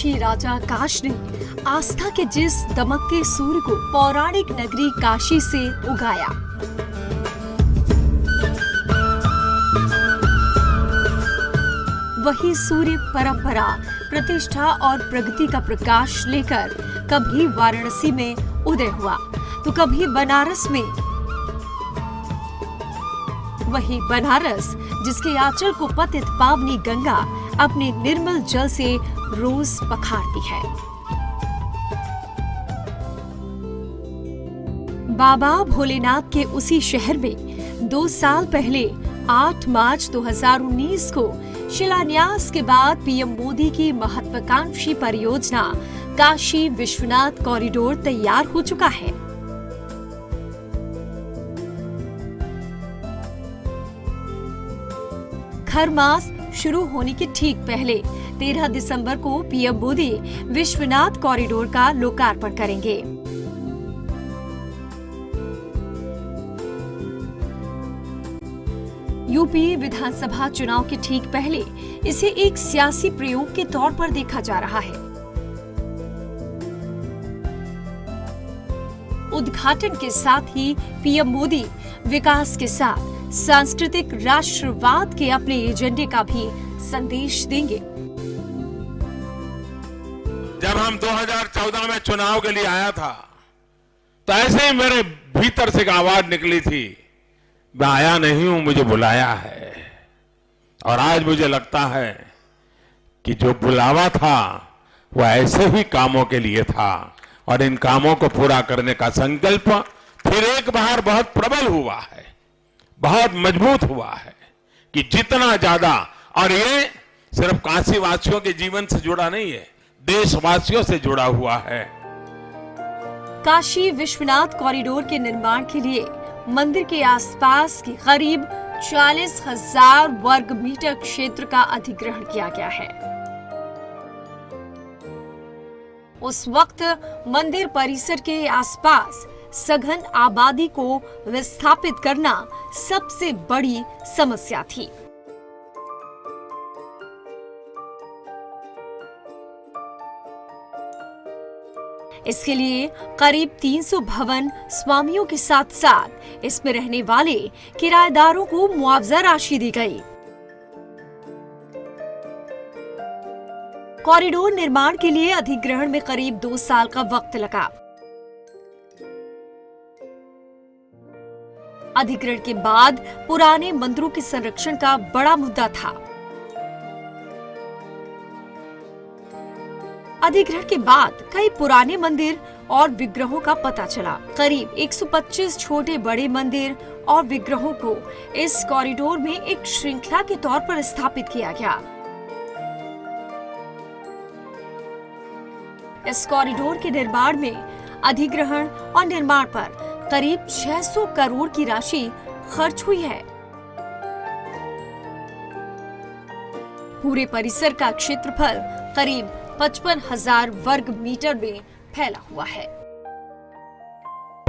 काशी राजा काश ने आस्था के जिस दमकते सूर्य को पौराणिक नगरी काशी से उगाया, वही सूर्य परंपरा, प्रतिष्ठा और प्रगति का प्रकाश लेकर कभी वाराणसी में उदय हुआ तो कभी बनारस में। वही बनारस जिसके आंचल को पतित पावनी गंगा अपने निर्मल जल से रोज पखारती है। बाबा भोलेनाथ के उसी शहर में 2 साल पहले 8 मार्च 2019 को शिलान्यास के बाद पीएम मोदी की महत्वाकांक्षी परियोजना काशी विश्वनाथ कॉरिडोर तैयार हो चुका है। खरमास शुरू होने के ठीक पहले 13 दिसंबर को पीएम मोदी विश्वनाथ कॉरिडोर का लोकार्पण करेंगे। यूपी विधानसभा चुनाव के ठीक पहले इसे एक सियासी प्रयोग के तौर पर देखा जा रहा है। उद्घाटन के साथ ही पीएम मोदी विकास के साथ सांस्कृतिक राष्ट्रवाद के अपने एजेंडे का भी संदेश देंगे। जब हम 2014 में चुनाव के लिए आया था तो ऐसे ही मेरे भीतर से एक आवाज निकली थी, मैं आया नहीं हूं, मुझे बुलाया है। और आज मुझे लगता है कि जो बुलावा था वो ऐसे ही कामों के लिए था और इन कामों को पूरा करने का संकल्प फिर एक बार बहुत प्रबल हुआ है, बहुत मजबूत हुआ है कि जितना ज्यादा, और ये सिर्फ काशी वासियों के जीवन से जुड़ा नहीं है, देशवासियों से जुड़ा हुआ है। काशी विश्वनाथ कॉरिडोर के निर्माण के लिए मंदिर के आसपास की करीब 40,000 वर्ग मीटर क्षेत्र का अधिग्रहण किया गया है। उस वक्त मंदिर परिसर के आसपास सघन आबादी को विस्थापित करना सबसे बड़ी समस्या थी। इसके लिए करीब 300 भवन स्वामियों के साथ साथ इसमें रहने वाले किराएदारों को मुआवजा राशि दी गई। कॉरिडोर निर्माण के लिए अधिग्रहण में करीब 2 साल का वक्त लगा। अधिग्रहण के बाद पुराने मंदिरों के संरक्षण का बड़ा मुद्दा था। अधिग्रहण के बाद कई पुराने मंदिर और विग्रहों का पता चला। करीब 125 छोटे बड़े मंदिर और विग्रहों को इस कॉरिडोर में एक श्रृंखला के तौर पर स्थापित किया गया। इस कॉरिडोर के निर्माण में अधिग्रहण और निर्माण पर करीब 600 करोड़ की राशि खर्च हुई है। पूरे परिसर का क्षेत्रफल करीब 55,000 वर्ग मीटर में फैला हुआ है।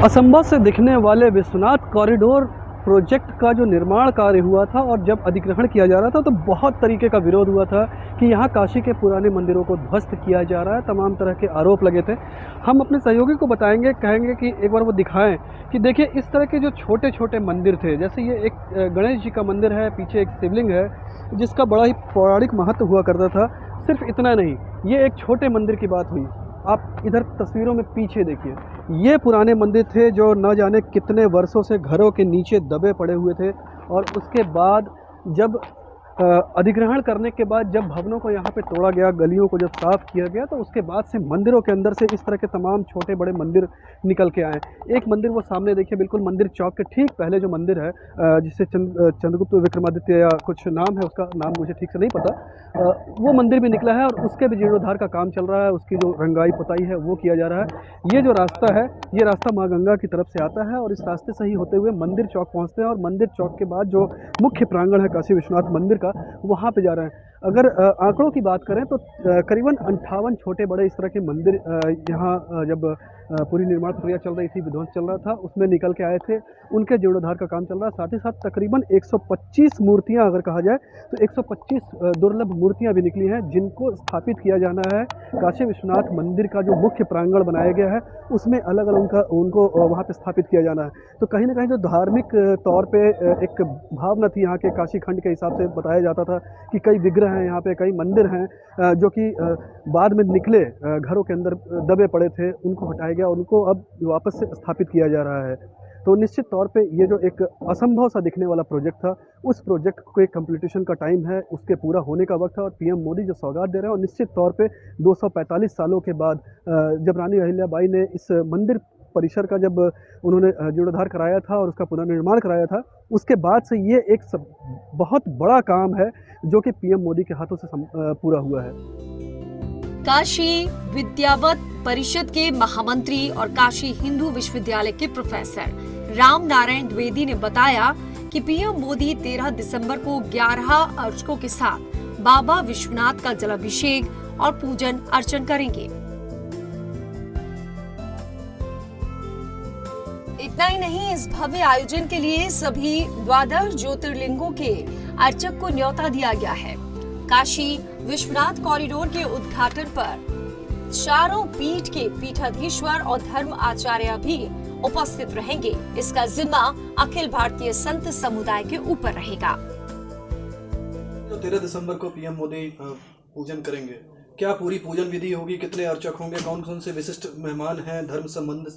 असंभव से दिखने वाले विश्वनाथ कॉरिडोर प्रोजेक्ट का जो निर्माण कार्य हुआ था और जब अधिग्रहण किया जा रहा था तो बहुत तरीके का विरोध हुआ था कि यहाँ काशी के पुराने मंदिरों को ध्वस्त किया जा रहा है, तमाम तरह के आरोप लगे थे। हम अपने सहयोगी को बताएंगे, कहेंगे कि एक बार वो दिखाएं कि देखिए इस तरह के जो छोटे छोटे मंदिर थे, जैसे ये एक गणेश जी का मंदिर है, पीछे एक शिवलिंग है जिसका बड़ा ही पौराणिक महत्व हुआ करता था। सिर्फ इतना नहीं, ये एक छोटे मंदिर की बात हुई। आप इधर तस्वीरों में पीछे देखिए, ये पुराने मंदिर थे जो न जाने कितने वर्षों से घरों के नीचे दबे पड़े हुए थे। और उसके बाद जब अधिग्रहण करने के बाद जब भवनों को यहाँ पे तोड़ा गया, गलियों को जब साफ किया गया, तो उसके बाद से मंदिरों के अंदर से इस तरह के तमाम छोटे बड़े मंदिर निकल के आए। एक मंदिर वो सामने देखिए, बिल्कुल मंदिर चौक के ठीक पहले जो मंदिर है, जिसे चंद्रगुप्त विक्रमादित्य या कुछ नाम है, उसका नाम मुझे ठीक से नहीं पता, वो मंदिर भी निकला है और उसके भी जीर्णोद्धार का काम चल रहा है। उसकी जो रंगाई पुताई है वो किया जा रहा है। ये जो रास्ता है, ये रास्ता माँ गंगा की तरफ से आता है और इस रास्ते से ही होते हुए मंदिर चौक पहुँचते हैं और मंदिर चौक के बाद जो मुख्य प्रांगण है काशी विश्वनाथ मंदिर का, वहाँ पे जा रहे हैं। अगर आंकड़ों की बात करें तो करीबन 58 छोटे बड़े इस तरह के मंदिर यहाँ जब पूरी निर्माण प्रक्रिया चल रही थी, विध्वंस चल रहा था, उसमें निकल के आए थे, उनके जीर्णोद्धार का काम चल रहा है। साथ ही साथ तकरीबन 125 मूर्तियाँ अगर कहा जाए तो 125 दुर्लभ मूर्तियाँ भी निकली हैं, जिनको स्थापित किया जाना है। काशी विश्वनाथ मंदिर का जो मुख्य प्रांगण बनाया गया है, उसमें अलग अलग उनको वहाँ पे स्थापित किया जाना है। तो कहीं ना कहीं जो धार्मिक तौर पे एक भावना थी यहाँ के काशी खंड के हिसाब से बताया जाता था कि कई विग्रह हैं यहाँ पे, कई मंदिर हैं जो कि बाद में निकले घरों के अंदर दबे पड़े थे, उनको हटाया गया, उनको अब वापस से स्थापित किया जा रहा है। तो निश्चित तौर पे ये जो एक असंभव सा दिखने वाला प्रोजेक्ट था, उस प्रोजेक्ट को एक कंप्लीटेशन का टाइम है, उसके पूरा होने का वक्त है, और पीएम मोदी जो सौगात दे रहे हैं, और निश्चित तौर पे 245 सालों के बाद जब रानी अहिल्याबाई ने इस मंदिर परिसर का जब उन्होंने जीर्णोद्धार कराया था और उसका पुनर्निर्माण कराया था, उसके बाद से ये एक बहुत बड़ा काम है जो कि पीएम मोदी के हाथों से पूरा हुआ है। काशी विद्यावत परिषद के महामंत्री और काशी हिंदू विश्वविद्यालय के प्रोफेसर राम नारायण द्विवेदी ने बताया कि पीएम मोदी 13 दिसंबर को 11 अर्चकों के साथ बाबा विश्वनाथ का जलाभिषेक और पूजन अर्चन करेंगे। इतना ही नहीं, इस भव्य आयोजन के लिए सभी 12 ज्योतिर्लिंगों के अर्चक को न्योता दिया गया है। काशी विश्वनाथ कॉरिडोर के उद्घाटन पर चारों पीठ के पीठाधीश्वर और धर्म आचार्य भी उपस्थित रहेंगे। इसका जिम्मा अखिल भारतीय संत समुदाय के ऊपर रहेगा। तो 13 दिसंबर को पीएम मोदी पूजन करेंगे, क्या पूरी पूजन विधि होगी, कितने अर्चक होंगे, कौन कौन से विशिष्ट मेहमान हैं, धर्म संबंध?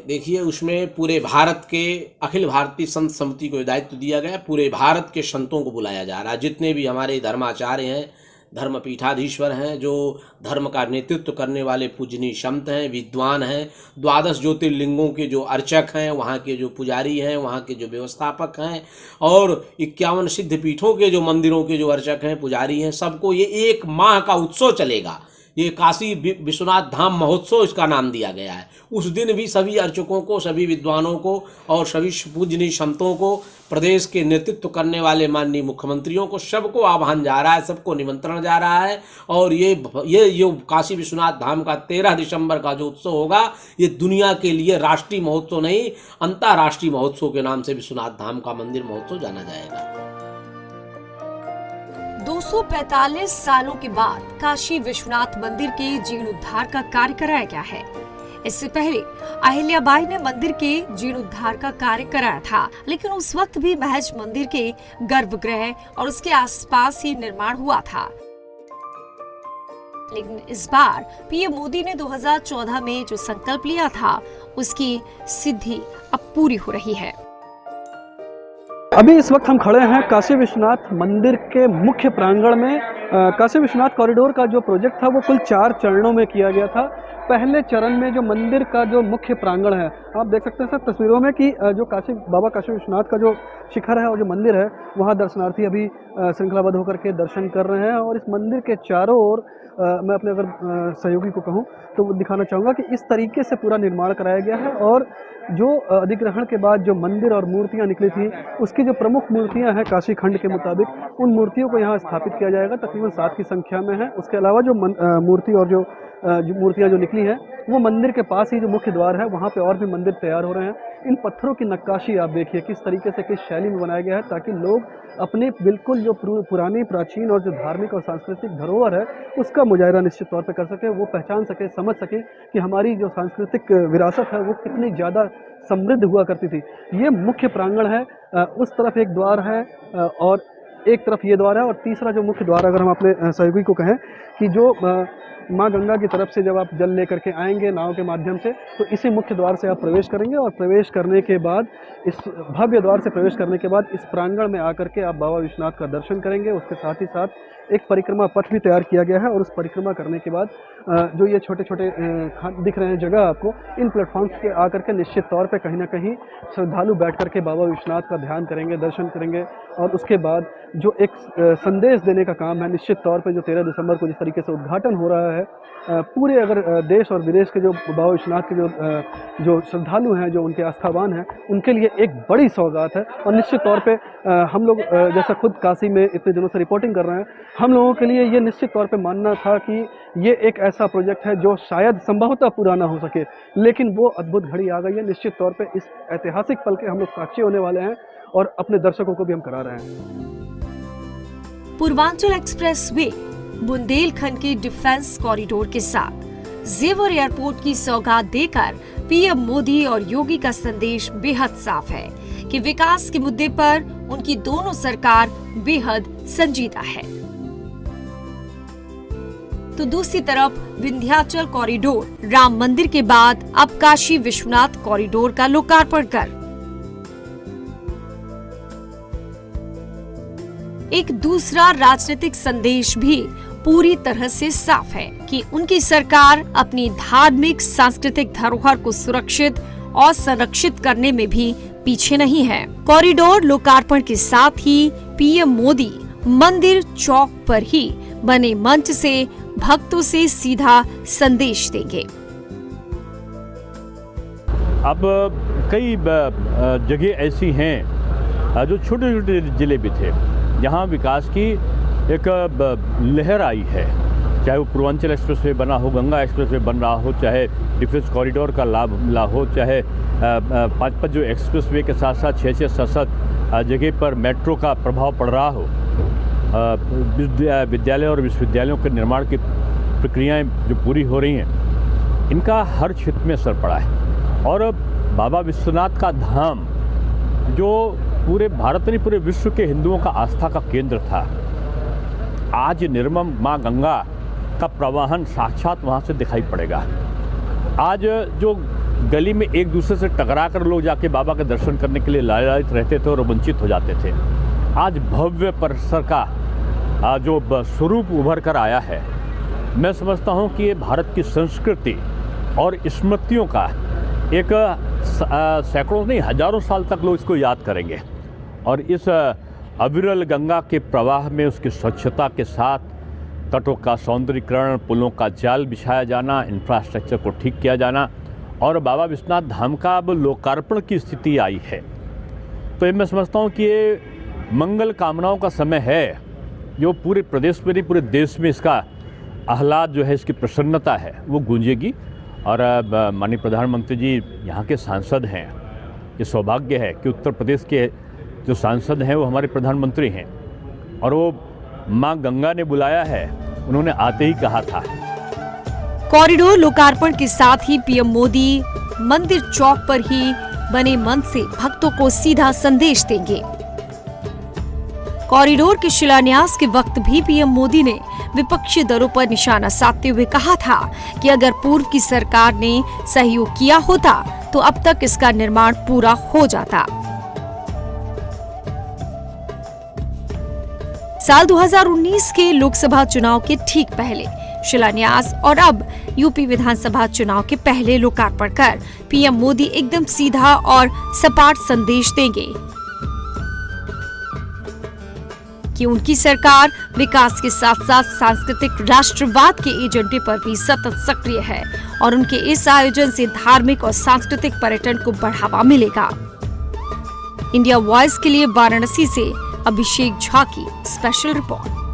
देखिए उसमें पूरे भारत के अखिल भारतीय संत समिति को दायित्व दिया गया। पूरे भारत के संतों को बुलाया जा रहा है, जितने भी हमारे धर्माचार्य हैं, धर्म पीठाधीश्वर हैं, जो धर्म का नेतृत्व करने वाले पूजनीय संत हैं, विद्वान हैं, 12 ज्योतिर्लिंगों के जो अर्चक हैं, वहाँ के जो पुजारी हैं, वहाँ के जो व्यवस्थापक हैं, और 51 सिद्ध पीठों के जो मंदिरों के जो अर्चक हैं, पुजारी हैं, सबको ये 1 माह का उत्सव चलेगा। ये काशी विश्वनाथ धाम महोत्सव इसका नाम दिया गया है। उस दिन भी सभी अर्चकों को, सभी विद्वानों को और सभी पूजनीय संतों को, प्रदेश के नेतृत्व करने वाले माननीय मुख्यमंत्रियों को, सबको आह्वान जा रहा है, सबको निमंत्रण जा रहा है। और ये जो काशी विश्वनाथ धाम का 13 दिसंबर का जो उत्सव होगा, ये दुनिया के लिए राष्ट्रीय महोत्सव नहीं, अंतर्राष्ट्रीय महोत्सव के नाम से विश्वनाथ धाम का मंदिर महोत्सव जाना जाएगा। 245 सालों के बाद काशी विश्वनाथ मंदिर के जीर्णोद्धार का कार्य कराया गया है। इससे पहले अहिल्याबाई ने मंदिर के जीर्णोद्धार का कार्य कराया था, लेकिन उस वक्त भी महज मंदिर के गर्भगृह और उसके आसपास ही निर्माण हुआ था। लेकिन इस बार पीएम मोदी ने 2014 में जो संकल्प लिया था, उसकी सिद्धि अब पूरी हो रही है। अभी इस वक्त हम खड़े हैं काशी विश्वनाथ मंदिर के मुख्य प्रांगण में। काशी विश्वनाथ कॉरिडोर का जो प्रोजेक्ट था वो कुल 4 चरणों में किया गया था। पहले चरण में जो मंदिर का जो मुख्य प्रांगण है, आप देख सकते हैं सर तस्वीरों में कि जो बाबा काशी विश्वनाथ का जो शिखर है और जो मंदिर है, वहाँ दर्शनार्थी अभी श्रृंखलाबद्ध होकर के दर्शन कर रहे हैं। और इस मंदिर के चारों ओर मैं अपने अगर सहयोगी को कहूँ तो दिखाना चाहूँगा कि इस तरीके से पूरा निर्माण कराया गया है। और जो अधिग्रहण के बाद जो मंदिर और मूर्तियाँ निकली थी, उसकी जो प्रमुख मूर्तियाँ हैं काशी खंड के मुताबिक, उन मूर्तियों को यहाँ स्थापित किया जाएगा। तकरीबन 7 की संख्या में है। उसके अलावा जो मूर्ति और जो मूर्तियाँ जो निकली हैं, वो मंदिर के पास ही जो मुख्य द्वार है, वहाँ पे और भी मंदिर तैयार हो रहे हैं। इन पत्थरों की नक्काशी आप देखिए किस तरीके से, किस शैली में बनाया गया है, ताकि लोग अपने बिल्कुल जो पुरानी प्राचीन और जो धार्मिक और सांस्कृतिक धरोहर है, उसका मुजाहिरा निश्चित तौर पे कर सके, वो पहचान सके, समझ सके कि हमारी जो सांस्कृतिक विरासत है वो कितनी ज़्यादा समृद्ध हुआ करती थी। ये मुख्य प्रांगण है। उस तरफ एक द्वार है और एक तरफ ये द्वार है, और तीसरा जो मुख्य द्वार, अगर हम अपने सहयोगी को कहें कि जो माँ गंगा की तरफ से जब आप जल लेकर के आएंगे नाव के माध्यम से, तो इसी मुख्य द्वार से आप प्रवेश करेंगे। और प्रवेश करने के बाद, इस भव्य द्वार से प्रवेश करने के बाद, इस प्रांगण में आकर के आप बाबा विश्वनाथ का दर्शन करेंगे। उसके साथ ही साथ एक परिक्रमा पथ भी तैयार किया गया है। और उस परिक्रमा करने के बाद जो ये छोटे छोटे दिख रहे हैं जगह आपको, इन प्लेटफॉर्म्स पे आकर के निश्चित तौर पे कहीं ना कहीं श्रद्धालु बैठ करके बाबा विश्वनाथ का ध्यान करेंगे, दर्शन करेंगे। और उसके बाद जो एक संदेश देने का काम है। निश्चित तौर पे जो 13 दिसंबर को जिस तरीके से उद्घाटन हो रहा है, पूरे अगर देश और विदेश के जो बाबा विश्वनाथ के जो श्रद्धालु हैं, जो उनके आस्थावान हैं, उनके लिए एक बड़ी सौगात है। और निश्चित तौर पे हम लोग जैसा खुद काशी में इतने दिनों से रिपोर्टिंग कर रहे हैं, हम लोगों के लिए ये निश्चित तौर पे मानना था कि ये एक ऐसा प्रोजेक्ट है जो शायद संभवतः पूरा ना हो सके, लेकिन वो अद्भुत घड़ी आ गई है। निश्चित तौर पे इस ऐतिहासिक पल के हम लोग साक्षी होने वाले हैं और अपने दर्शकों को भी हम करा रहे हैं। पूर्वांचल एक्सप्रेस वे बुंदेलखंड के डिफेंस कॉरिडोर के साथ जेवर एयरपोर्ट की सौगात देकर पीएम मोदी और योगी का संदेश बेहद साफ है कि विकास के मुद्दे पर उनकी दोनों सरकार बेहद संजीदा है। तो दूसरी तरफ विंध्याचल कॉरिडोर राम मंदिर के बाद अब काशी विश्वनाथ कॉरिडोर का लोकार्पण कर एक दूसरा राजनीतिक संदेश भी पूरी तरह से साफ है कि उनकी सरकार अपनी धार्मिक सांस्कृतिक धरोहर को सुरक्षित और संरक्षित करने में भी पीछे नहीं है। कॉरिडोर लोकार्पण के साथ ही पीएम मोदी मंदिर चौक पर ही बने मंच से भक्तों से सीधा संदेश देंगे। अब कई जगह ऐसी हैं जो छोटे छोटे जिले भी थे, जहाँ विकास की एक लहर आई है, चाहे वो पूर्वांचल एक्सप्रेसवे बना हो, गंगा एक्सप्रेसवे बन रहा हो, चाहे डिफेंस कॉरिडोर का लाभ मिला हो, चाहे 5 जो एक्सप्रेसवे के साथ साथ 6 7 जगह पर मेट्रो का प्रभाव पड़ रहा हो, विद्यालय और विश्वविद्यालयों के निर्माण की प्रक्रियाएं जो पूरी हो रही हैं, इनका हर क्षेत्र में असर पड़ा है। और बाबा विश्वनाथ का धाम जो पूरे भारत नहीं पूरे विश्व के हिंदुओं का आस्था का केंद्र था, आज निर्मम माँ गंगा का प्रवाहन साक्षात वहाँ से दिखाई पड़ेगा। आज जो गली में एक दूसरे से टकरा कर लोग जाके बाबा के दर्शन करने के लिए लालायित रहते थे और वंचित हो जाते थे, आज भव्य परिसर का जो स्वरूप उभर कर आया है। मैं समझता हूँ कि ये भारत की संस्कृति और स्मृतियों का एक सैकड़ों नहीं हजारों साल तक लोग इसको याद करेंगे। और इस अविरल गंगा के प्रवाह में उसकी स्वच्छता के साथ तटों का सौंदर्यीकरण, पुलों का जाल बिछाया जाना, इंफ्रास्ट्रक्चर को ठीक किया जाना और बाबा विश्वनाथ धाम का अब लोकार्पण की स्थिति आई है, तो मैं समझता हूँ कि ये मंगल कामनाओं का समय है, जो पूरे प्रदेश में नहीं पूरे देश में इसका आह्लाद जो है, इसकी प्रसन्नता है वो गूंजेगी। और माननीय प्रधानमंत्री जी यहाँ के सांसद हैं, ये सौभाग्य है कि उत्तर प्रदेश के जो सांसद हैं वो हमारे प्रधानमंत्री हैं और वो माँ गंगा ने बुलाया है, उन्होंने आते ही कहा था। कॉरिडोर लोकार्पण के साथ ही पीएम मोदी मंदिर चौक पर ही बने मंच से भक्तों को सीधा संदेश देंगे। कॉरिडोर के शिलान्यास के वक्त भी पीएम मोदी ने विपक्षी दलों पर निशाना साधते हुए कहा था कि अगर पूर्व की सरकार ने सहयोग किया होता तो अब तक इसका निर्माण पूरा हो जाता। साल 2019 के लोकसभा चुनाव के ठीक पहले शिलान्यास और अब यूपी विधानसभा चुनाव के पहले लोकार्पण कर पीएम मोदी एकदम सीधा और सपाट संदेश देंगे कि उनकी सरकार विकास के साथ साथ सांस्कृतिक राष्ट्रवाद के एजेंडे पर भी सतत सक्रिय है और उनके इस आयोजन से धार्मिक और सांस्कृतिक पर्यटन को बढ़ावा मिलेगा। इंडिया वॉइस के लिए वाराणसी से अभिषेक झा की स्पेशल रिपोर्ट।